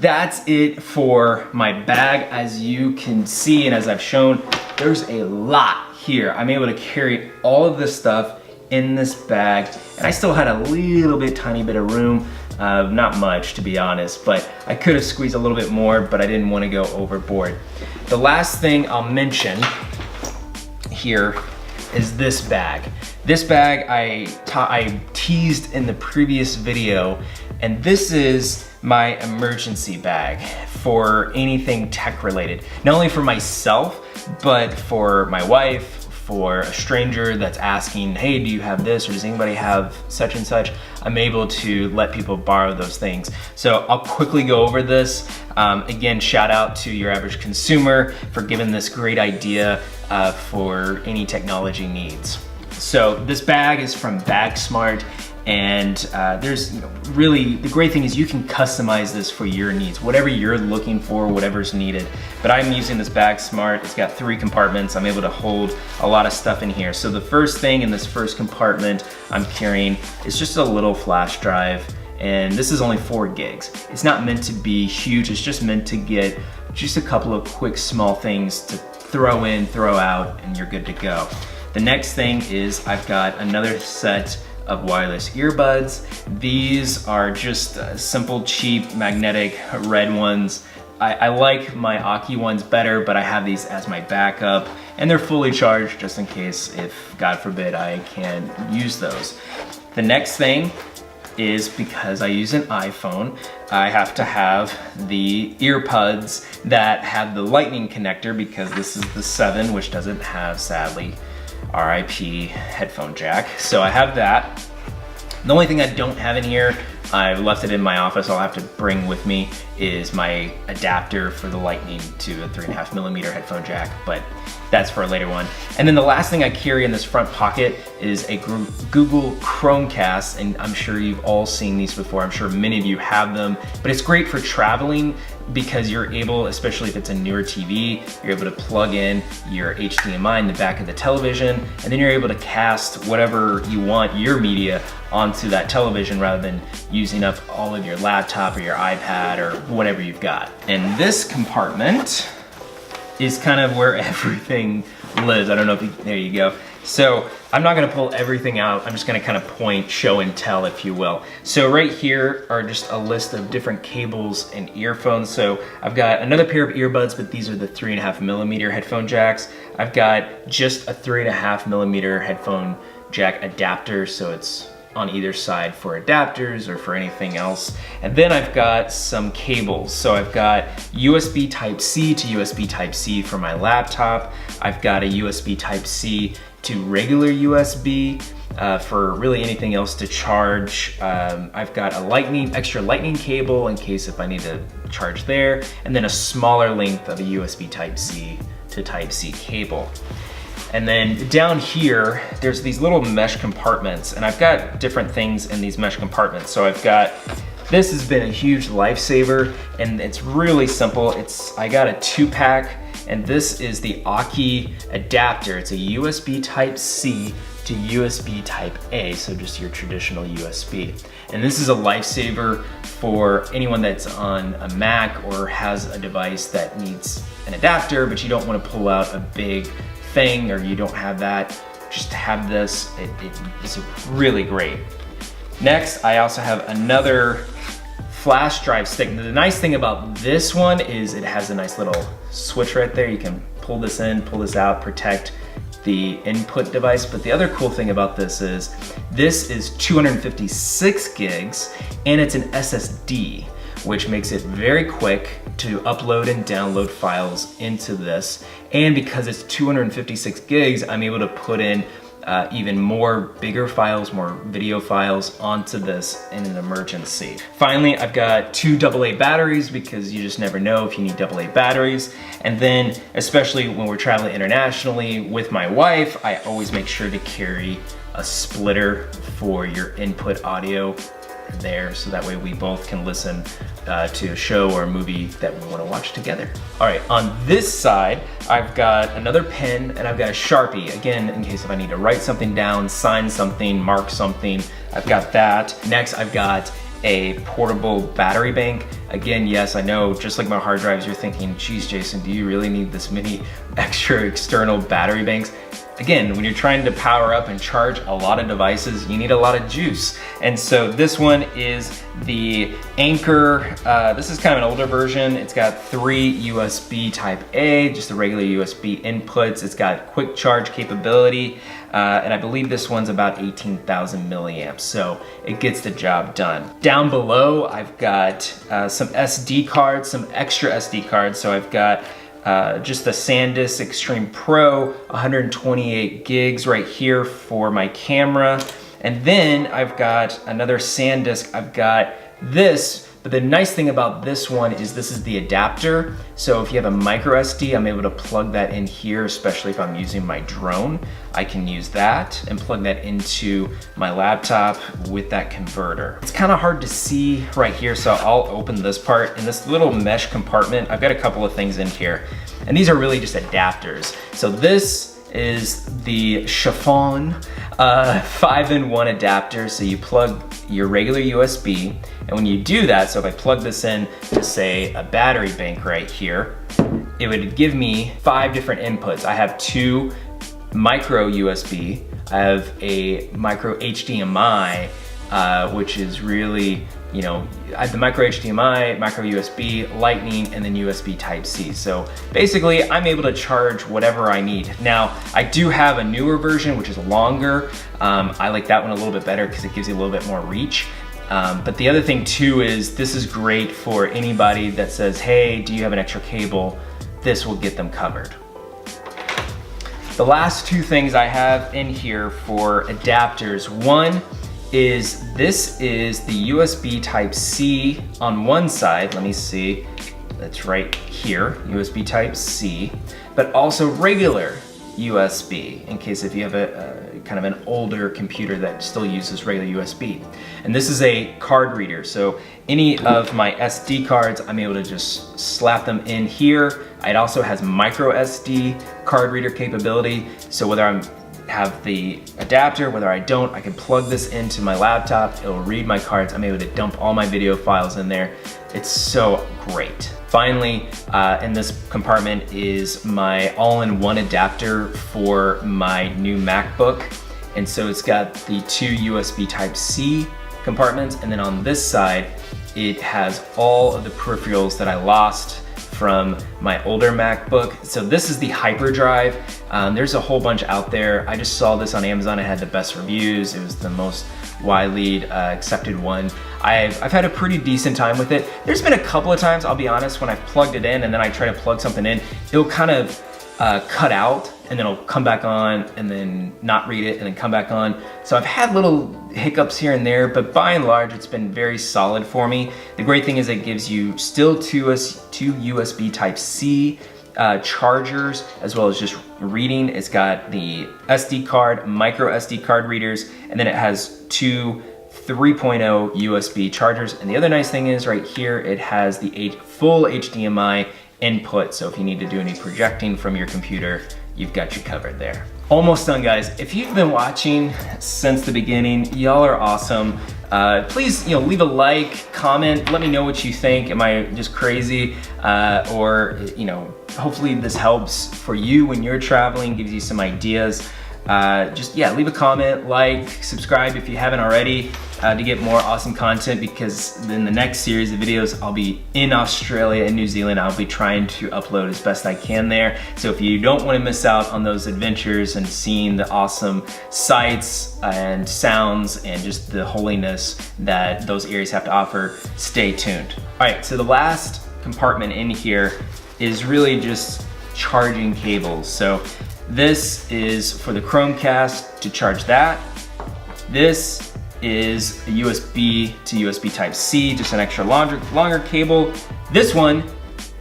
that's it for my bag. As you can see and as I've shown, there's a lot here. I'm able to carry all of this stuff in this bag, and I still had a little bit, tiny bit of room. Not much, to be honest, but I could have squeezed a little bit more, but I didn't want to go overboard. The last thing I'll mention here is this bag. This bag I teased in the previous video, and this is my emergency bag for anything tech related. Not only for myself, but for my wife, for a stranger that's asking, hey, do you have this, or does anybody have such and such? I'm able to let people borrow those things. So I'll quickly go over this. Again, shout out to Your Average Consumer for giving this great idea for any technology needs. So this bag is from BagSmart, and there's, really the great thing is you can customize this for your needs, whatever you're looking for, whatever's needed. But I'm using this BagSmart. It's got 3 compartments. I'm able to hold a lot of stuff in here. So the first thing in this first compartment I'm carrying is just a little flash drive, and this is only 4 gigs. It's not meant to be huge. It's just meant to get just a couple of quick small things to throw in, throw out, and you're good to go. The next thing is I've got another set of wireless earbuds. These are just simple, cheap, magnetic, red ones. I like my Aki ones better, but I have these as my backup, and they're fully charged just in case, if God forbid, I can't use those. The next thing is, because I use an iPhone, I have to have the earbuds that have the lightning connector, because this is the 7, which doesn't have, sadly, RIP headphone jack. So I have that. The only thing I don't have in here, I've left it in my office, I'll have to bring with me, is my adapter for the lightning to a 3.5mm headphone jack, but that's for a later one. And then the last thing I carry in this front pocket is a Google Chromecast, and I'm sure you've all seen these before. I'm sure many of you have them, but it's great for traveling because you're able, especially if it's a newer TV, you're able to plug in your HDMI in the back of the television, and then you're able to cast whatever you want, your media, onto that television rather than using up all of your laptop or your iPad or whatever you've got. And this compartment is kind of where everything lives. I don't know if you, there you go. So I'm not gonna pull everything out. I'm just gonna kind of point, show and tell, if you will. So right here are just a list of different cables and earphones. So I've got another pair of earbuds, but these are the 3.5mm headphone jacks. I've got just a 3.5mm headphone jack adapter, so it's on either side for adapters or for anything else. And then I've got some cables. So I've got USB Type-C to USB Type-C for my laptop. I've got a USB Type-C to regular USB for really anything else to charge. I've got a extra lightning cable in case if I need to charge there, and then a smaller length of a USB Type-C to Type-C cable. And then down here, there's these little mesh compartments, and I've got different things in these mesh compartments. So I've got, this has been a huge lifesaver, and it's really simple. I got a 2-pack, and this is the Aki adapter. It's a USB Type-C to USB Type-A, so just your traditional USB. And this is a lifesaver for anyone that's on a Mac or has a device that needs an adapter, but you don't want to pull out a big thing, or you don't have that. Just have this, it's really great. Next, I also have another flash drive stick. The nice thing about this one is it has a nice little switch right there. You can pull this in, pull this out, protect the input device. But the other cool thing about this is 256 gigs, and it's an SSD, which makes it very quick to upload and download files into this. And because it's 256 gigs, I'm able to put in even more bigger files, more video files onto this in an emergency. Finally, I've got 2 AA batteries, because you just never know if you need AA batteries. And then, especially when we're traveling internationally with my wife, I always make sure to carry a splitter for your input audio there, so that way we both can listen to a show or a movie that we want to watch together. All right, on this side, I've got another pen and I've got a Sharpie, again, in case if I need to write something down, sign something, mark something, I've got that. Next, I've got a portable battery bank. Again, yes, I know, just like my hard drives, you're thinking, geez, Jason, do you really need this many extra external battery banks? Again, when you're trying to power up and charge a lot of devices, you need a lot of juice. And so this one is the Anker. This is kind of an older version. It's got 3 USB type A, just the regular USB inputs. It's got quick charge capability. And I believe this one's about 18,000 milliamps, so it gets the job done. Down below, I've got some SD cards, some extra SD cards. So I've got just the SanDisk Extreme Pro, 128 gigs right here for my camera. And then I've got another SanDisk. I've got this, but the nice thing about this one is this is the adapter. So if you have a micro SD, I'm able to plug that in here, especially if I'm using my drone. I can use that and plug that into my laptop with that converter. It's kind of hard to see right here, so I'll open this part. In this little mesh compartment, I've got a couple of things in here, and these are really just adapters. So this is the Chiffon 5-in-1 adapter. So you plug your regular USB, and when you do that, so if I plug this in to say a battery bank right here, it would give me 5 different inputs. I have 2 micro USB, I have a micro HDMI, which is really, you know, I have the micro HDMI, micro USB, Lightning, and then USB Type-C. So basically, I'm able to charge whatever I need. Now, I do have a newer version, which is longer. I like that one a little bit better because it gives you a little bit more reach. But the other thing too is this is great for anybody that says, hey, do you have an extra cable? This will get them covered. The last 2 things I have in here for adapters, one is this is the USB Type-C on one side. Let me see, that's right here, USB Type-C, but also regular USB in case if you have a kind of an older computer that still uses regular USB. And this is a card reader, so any of my SD cards, I'm able to just slap them in here. It also has micro SD card reader capability, so whether I have the adapter, whether I don't, I can plug this into my laptop, it'll read my cards, I'm able to dump all my video files in there. It's so great. Finally, in this compartment is my all-in-one adapter for my new MacBook. And so it's got the 2 USB Type-C compartments, and then on this side, it has all of the peripherals that I lost from my older MacBook. So this is the Hyperdrive. There's a whole bunch out there. I just saw this on Amazon. It had the best reviews. It was the most widely accepted one. I've had a pretty decent time with it. There's been a couple of times, I'll be honest, when I've plugged it in and then I try to plug something in, it'll kind of cut out and then it'll come back on and then not read it and then come back on. So I've had little hiccups here and there, but by and large, it's been very solid for me. The great thing is it gives you still two USB Type-C chargers, as well as just reading. It's got the SD card, micro SD card readers, and then it has 2 3.0 USB chargers. And the other nice thing is right here, it has the full HDMI input. So if you need to do any projecting from your computer, you've got you covered there. Almost done, guys. If you've been watching since the beginning, y'all are awesome. Please, leave a like, comment, let me know what you think. Am I just crazy? Or hopefully this helps for you when you're traveling, gives you some ideas. Leave a comment, like, subscribe if you haven't already, to get more awesome content, because in the next series of videos, I'll be in Australia and New Zealand. I'll be trying to upload as best I can there. So if you don't want to miss out on those adventures and seeing the awesome sights and sounds and just the holiness that those areas have to offer, stay tuned. All right, so the last compartment in here is really just charging cables. So this is for the Chromecast to charge that. This is a USB to USB Type-C, just an extra longer cable. This one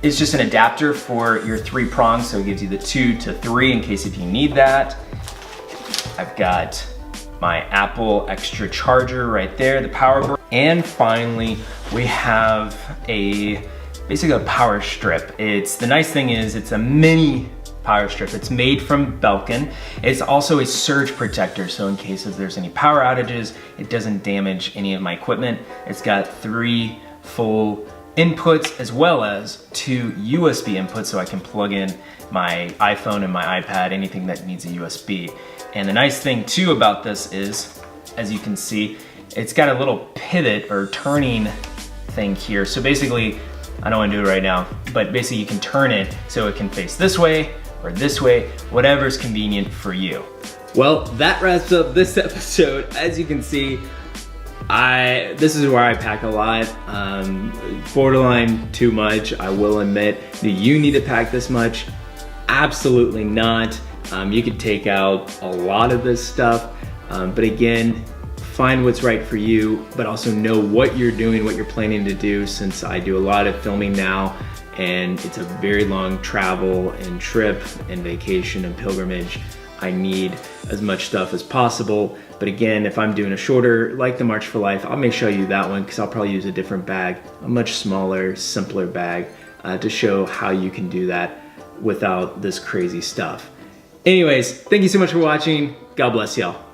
is just an adapter for your 3 prongs, so it gives you the 2 to 3 in case if you need that. I've got my Apple extra charger right there, the power brick. And finally, we have basically a power strip. The nice thing is it's a mini power strip. It's made from Belkin. It's also a surge protector, so in case if there's any power outages, it doesn't damage any of my equipment. It's got 3 full inputs as well as 2 USB inputs so I can plug in my iPhone and my iPad, anything that needs a USB. And the nice thing too about this is, as you can see, it's got a little pivot or turning thing here. So basically, I don't want to do it right now, but basically you can turn it so it can face this way or this way, whatever's convenient for you. Well, that wraps up this episode. As you can see, this is where I pack a lot, borderline too much, I will admit. Do you need to pack this much? Absolutely not. You could take out a lot of this stuff, but again, find what's right for you, but also know what you're doing, what you're planning to do, since I do a lot of filming now, and it's a very long travel and trip and vacation and pilgrimage. I need as much stuff as possible. But again, if I'm doing a shorter, like the March for Life, I'll make sure I use that one because I'll probably use a different bag, a much smaller, simpler bag, to show how you can do that without this crazy stuff. Anyways, thank you so much for watching. God bless y'all.